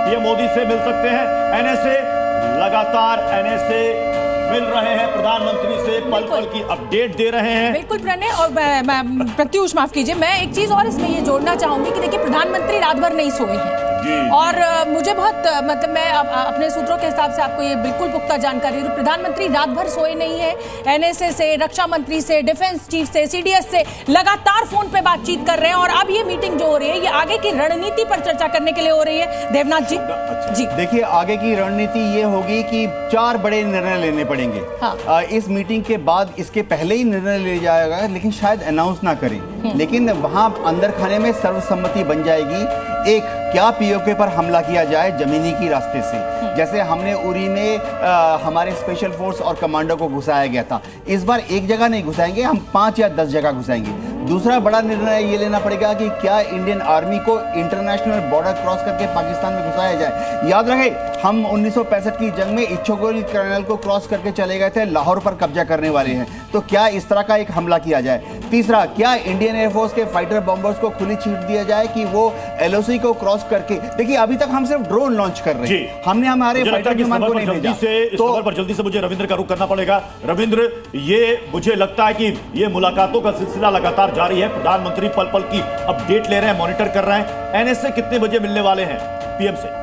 PM Modi से मिल सकते हैं। एनएसए लगातार मिल रहे हैं प्रधानमंत्री से, पल पल की अपडेट दे रहे हैं। बिल्कुल प्रणय और प्रत्युष, माफ कीजिए, मैं एक चीज और इसमें ये जोड़ना चाहूंगी कि देखिए प्रधानमंत्री रात भर नहीं सोए हैं और मुझे बहुत मतलब मैं अपने सूत्रों के हिसाब से आपको ये बिल्कुल पुख्ता जानकारी दूं, प्रधानमंत्री रात भर सोए नहीं है। एनएसए से, रक्षा मंत्री से, डिफेंस चीफ से, सीडीएस से लगातार फोन पे बातचीत कर रहे हैं और अब ये मीटिंग जो हो रही है ये आगे की रणनीति पर चर्चा करने के लिए हो रही है। देवनाथ जी देखिए, आगे की रणनीति ये होगी कि 4 बड़े निर्णय लेने पड़ेंगे। हाँ। इस मीटिंग के बाद इसके पहले ही निर्णय ले जाएगा, लेकिन शायद अनाउंस ना करें, लेकिन वहां अंदर खाने में सर्वसम्मति बन जाएगी। एक, क्या पीओके पर हमला किया जाए जमीनी की रास्ते से, जैसे हमने उरी में हमारे स्पेशल फोर्स और कमांडो को घुसाया गया था। इस बार एक जगह नहीं घुसाएंगे, हम 5 या 10 जगह घुसाएंगे। दूसरा बड़ा निर्णय ये लेना पड़ेगा कि क्या इंडियन आर्मी को इंटरनेशनल बॉर्डर क्रॉस करके पाकिस्तान में घुसाया जाए। याद रहे, हम 1965 की जंग में इच्छोगोल कैनाल को क्रॉस करके चले गए थे, लाहौर पर कब्जा करने वाले हैं, तो क्या इस तरह का एक हमला किया जाए। तीसरा, क्या इंडियन एयरफोर्स के फाइटर बॉम्बर्स को खुली छूट दिया जाए कि वो एलओसी को क्रॉस करके, देखिए अभी तक हम सिर्फ ड्रोन लॉन्च कर रहे हैं, हमने हमारे फाइटर विमान को नहीं भेजा। तो जल्दी से मुझे रविंद्र का रुख करना पड़ेगा। रविंद्र, ये मुझे लगता है कि ये मुलाकातों का सिलसिला लगातार जारी है, प्रधानमंत्री पल पल की अपडेट ले रहे हैं, मॉनिटर कर रहे हैं। एनएसए कितने बजे मिलने वाले हैं पीएम से?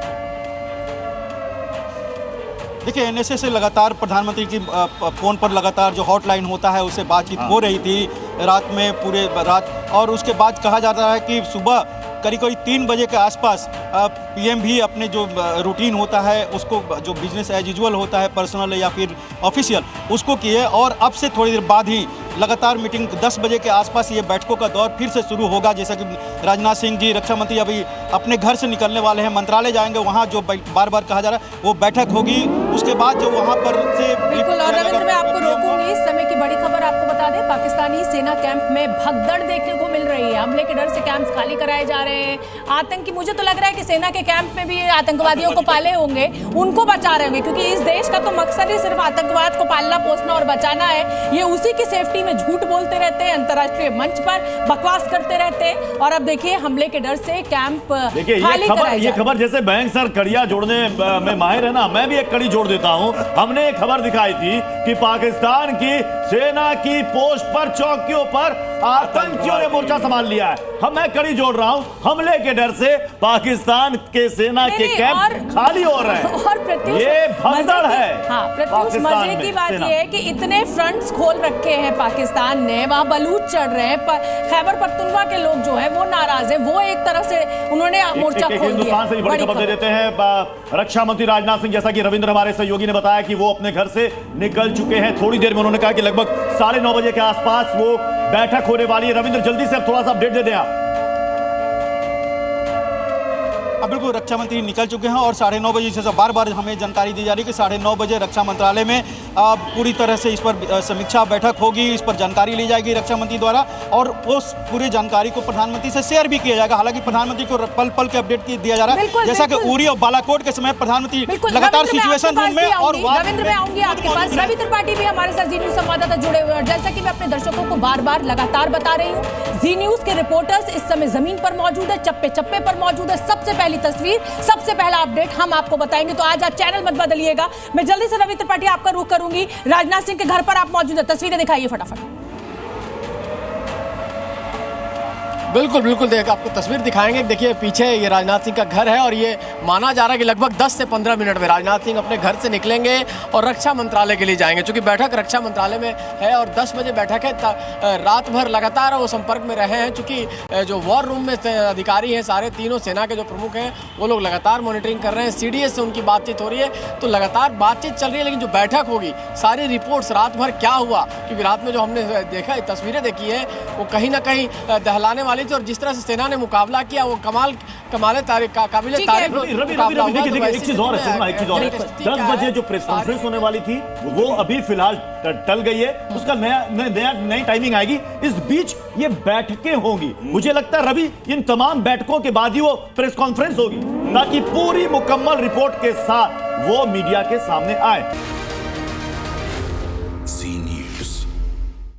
देखिए, एनएसए से लगातार प्रधानमंत्री की फ़ोन पर लगातार जो हॉटलाइन होता है उससे बातचीत हो रही थी रात में, पूरे रात। और उसके बाद कहा जाता है कि सुबह करीब 3 बजे के आसपास पीएम भी अपने जो रूटीन होता है उसको, जो बिजनेस एज यूजुअल होता है, पर्सनल या फिर ऑफिशियल, उसको किए। और अब से थोड़ी देर बाद ही लगातार मीटिंग 10 बजे के आसपास ये बैठकों का दौर फिर से शुरू होगा। जैसा कि राजनाथ सिंह जी, रक्षा मंत्री अभी अपने घर से निकलने वाले हैं, मंत्रालय जाएंगे, वहाँ जो बार बार कहा जा रहा है वो बैठक होगी। उसके बाद जो वहाँ पर से बिल्कुल। और रविंद्र, मैं आपको रोकूंगी, इस समय की बड़ी खबर आपको बता दें, पाकिस्तानी सेना कैंप में भगदड़ देखने को मिल रही है। हमले के डर से कैंप खाली कराए जा रहे हैं। आतंकी, मुझे तो लग रहा है कि सेना के कैंप में भी आतंकवादियों को पाले होंगे, उनको बचा रहे होंगे, क्योंकि इस देश का तो मकसद ही सिर्फ आतंकवाद को पालना पोसना और बचाना है। ये उसी की सेफ्टी में झूठ बोलते रहते हैं, अंतर्राष्ट्रीय मंच पर बकवास करते रहते हैं, और अब देखिए हमले के डर से कैंप खाली कराए। ये खबर जैसे बैंक सर कड़ियां जोड़ने में माहिर है ना, मैं भी एक कड़ी जोड़ देता हूं। हमने एक खबर दिखाई थी कि पाकिस्तान की सेना की पोस्ट पर, चौकियों पर आतंकियों ने मोर्चा संभाल लिया है। मैं कड़ी जोड़ रहा हूं, हमले के डर से पाकिस्तान के सेना के कैंप खाली हो रहे हैं। और ये भगदड़ है। हाँ, प्रत्युष, मजे की बात यह है कि इतने फ्रंट्स खोल रखे हैं पाकिस्तान ने, वहां बलूच चढ़ रहे हैं, खैबर पख्तूनख्वा के लोग जो है वो नाराज है, वो एक तरह से उन्होंने मोर्चा खोल दिया। हिंदुस्तान से बड़ी खबर दे देते हैं, रक्षा मंत्री राजनाथ सिंह, जैसा कि रविंद्र हमारे सहयोगी ने बताया कि वो अपने घर से निकल चुके हैं। थोड़ी देर में उन्होंने कहा कि लगभग 9:30 बजे के आसपास वो बैठक होने वाली है। रविंद्र, जल्दी से थोड़ा सा अपडेट दे दें आप। बिल्कुल, रक्षा मंत्री निकल चुके हैं और 9:30 बजे से बार बार हमें जानकारी दी जा रही है कि 9:30 बजे रक्षा मंत्रालय में पूरी तरह से इस पर समीक्षा बैठक होगी, इस पर जानकारी ली जाएगी रक्षा मंत्री द्वारा, और उस पूरी जानकारी को प्रधानमंत्री से शेयर भी किया जाएगा। हालांकि प्रधानमंत्री को पल पल के अपडेट दिया जा रहा है, जैसा कि उरी और बालाकोट के समय प्रधानमंत्री लगातार सिचुएशन रूम में और रविंद्र, मैं आऊंगी आपके पास। रवि त्रिपाठी भी हमारे साथ जी न्यूज संवाददाता जुड़े हुए हैं, और जैसा कि मैं अपने दर्शकों को बार बार लगातार बता रही हूँ, जी न्यूज के रिपोर्टर्स इस समय जमीन पर मौजूद है, चप्पे चप्पे पर मौजूद है। सबसे पहली तस्वीर, सबसे पहला अपडेट हम आपको बताएंगे, तो आज आप चैनल मत बदलिएगा। मैं जल्दी से रवि त्रिपाठी आपका रुख करूंगी, राजनाथ सिंह के घर पर आप मौजूद है, तस्वीरें दिखाइए फटाफट। बिल्कुल बिल्कुल, देख आपको तस्वीर दिखाएंगे। देखिए पीछे ये राजनाथ सिंह का घर है और ये माना जा रहा है कि लगभग 10 से 15 मिनट में राजनाथ सिंह अपने घर से निकलेंगे और रक्षा मंत्रालय के लिए जाएंगे, क्योंकि बैठक रक्षा मंत्रालय में है और 10 बजे बैठक है। रात भर लगातार वो संपर्क में रहे हैं, चूँकि जो वॉर रूम में अधिकारी हैं, सारे तीनों सेना के जो प्रमुख हैं, वो लोग लगातार मॉनिटरिंग कर रहे हैं। सीडीएस से उनकी बातचीत हो रही है, तो लगातार बातचीत चल रही है। लेकिन जो बैठक होगी, सारी रिपोर्ट्स रात भर क्या हुआ, क्योंकि रात में जो हमने देखा, तस्वीरें देखी है, वो कहीं ना कहीं दहलाने वाली थी, और जिस तरह से सेना ने मुकाबला किया वो काबिल तारीफ। एक चीज और है, 10 बजे जो प्रेस कॉन्फ्रेंस होने वाली थी वो अभी फिलहाल टल गई है, उसका नई टाइमिंग आएगी। इस बीच ये बैठकें होंगी, मुझे लगता है रवि इन तमाम बैठकों के बाद ही वो प्रेस कॉन्फ्रेंस होगी, ताकि पूरी मुकम्मल रिपोर्ट के साथ वो मीडिया के सामने आए।